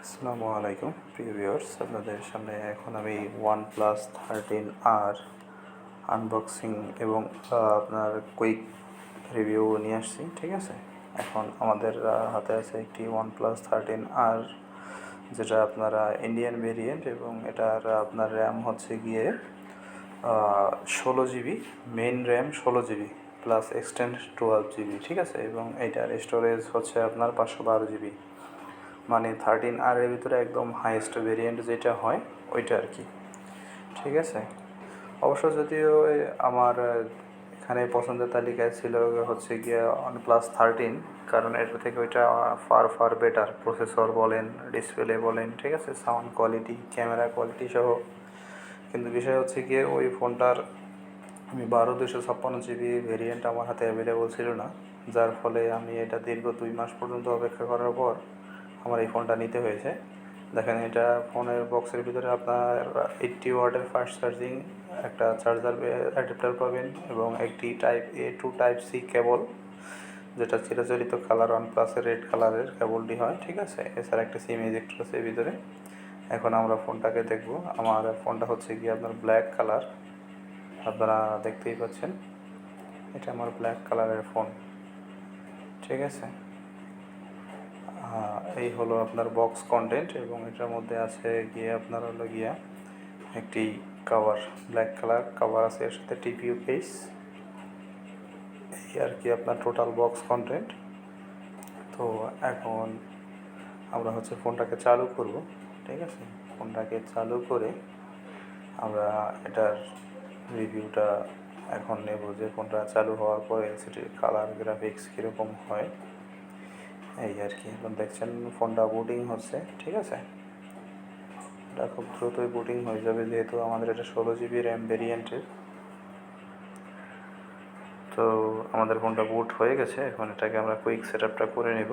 আসসালামু আলাইকুম প্রিয় ভিউয়ার্স, আপনাদের সামনে এখন আমি OnePlus 13R আনবক্সিং এবং আপনার কুইক রিভিউ নিয়ে আসছি। ঠিক আছে, এখন আমাদের হাতে আছে একটি OnePlus 13R, যেটা আপনারা ইন্ডিয়ান ভেরিয়েন্ট এবং এটার আপনার র্যাম হচ্ছে গিয়ে 16 GB, main RAM 16 GB plus extend 12 GB। ঠিক আছে, এবং এটার স্টোরেজ হচ্ছে আপনার 512 GB, মানে 13R এর ভিতরে একদম হাইয়েস্ট ভেরিয়েন্ট যেটা হয় ওইটা আর কি। ঠিক আছে, অবশ্য যদিও আমার এখানে পছন্দের তালিকায় ছিল হচ্ছে গিয়ে OnePlus 13, কারণ এটার থেকে ওইটা ফার ফার বেটার, প্রসেসর বলেন, ডিসপ্লে বলেন, ঠিক আছে, সাউন্ড কোয়ালিটি, ক্যামেরা কোয়ালিটি সহ। কিন্তু বিষয় হচ্ছে গিয়ে ওই ফোনটার আমি 12/256 GB ভেরিয়েন্ট আমার হাতে অ্যাভেলেবল ছিল না, যার ফলে আমি এটা দীর্ঘ 2 মাস পর্যন্ত অপেক্ষা করার পর আমার এই ফোনটা নিতে হয়েছে। দেখেন, এটা ফোনের বক্সের ভিতরে আপনার 80 ওয়াটের ফাস্ট চার্জিং একটা চার্জার অ্যাডাপ্টার পাবেন এবং একটি Type-A to Type-C কেবল, যেটা চিরাচরিত কালার OnePlus-এর রেড কালারের কেবলটি হয়। ঠিক আছে, এছাড়া একটা সিম ইজেক্টর আছে এর ভিতরে। এখন আমরা ফোনটাকে দেখব। আমার ফোনটা হচ্ছে গিয়ে আপনার ব্ল্যাক কালার, আপনারা দেখতেই পাচ্ছেন, এটা আমার ব্ল্যাক কালারের ফোন। ঠিক আছে, এই হলো আপনার বক্স কন্টেন্ট এবং এটার মধ্যে আছে গিয়ে আপনার হলো গিয়া একটি কভার, ব্ল্যাক কালার কভার আছে, এর সাথে টিপিইউ কেস। এই আর কি আপনার টোটাল বক্স কন্টেন্ট। তো এখন আমরা হচ্ছে ফোনটাকে চালু করব। ঠিক আছে, ফোনটাকে চালু করে আমরা এটার রিভিউটা এখন নেব, যে ফোনটা চালু হওয়ার পর এলসিডির কালার গ্রাফিক্স কীরকম হয়। এই আর কি, এখন দেখছেন ফোনটা বুটিং হচ্ছে। ঠিক আছে, এটা খুব দ্রুতই বুটিং হয়ে যাবে, যেহেতু আমাদের এটা 16 GB র্যাম ভেরিয়েন্টের। তো আমাদের ফোনটা বুট হয়ে গেছে, এখন এটাকে আমরা কুইক সেটআপটা করে নেব।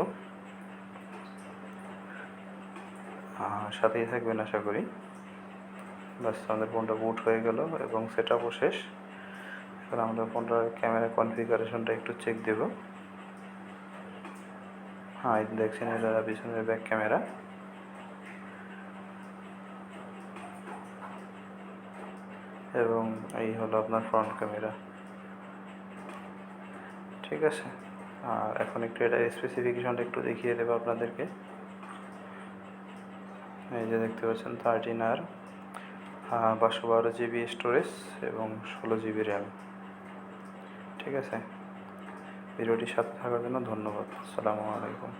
সাথেই থাকবেন আশা করি। বাস, আমাদের ফোনটা বুট হয়ে গেল এবং সেটআপও শেষ। এখন আমাদের ফোনটার ক্যামেরা কনফিগারেশনটা একটু চেক দেব। হ্যাঁ, দেখছেন এটা পিছনের ব্যাক ক্যামেরা। এবং এই হলো আপনার ফ্রন্ট ক্যামেরা। ঠিক আছে, আর এখন একটু এটা স্পেসিফিকেশনটা একটু দেখিয়ে দেবো আপনাদেরকে। এই যে দেখতে পাচ্ছেন 13R, 512 GB স্টোরেজ এবং 16 GB র্যাম। ঠিক আছে, ভিডিওটির সাথে থাকার জন্য ধন্যবাদ। আসসালামু আলাইকুম।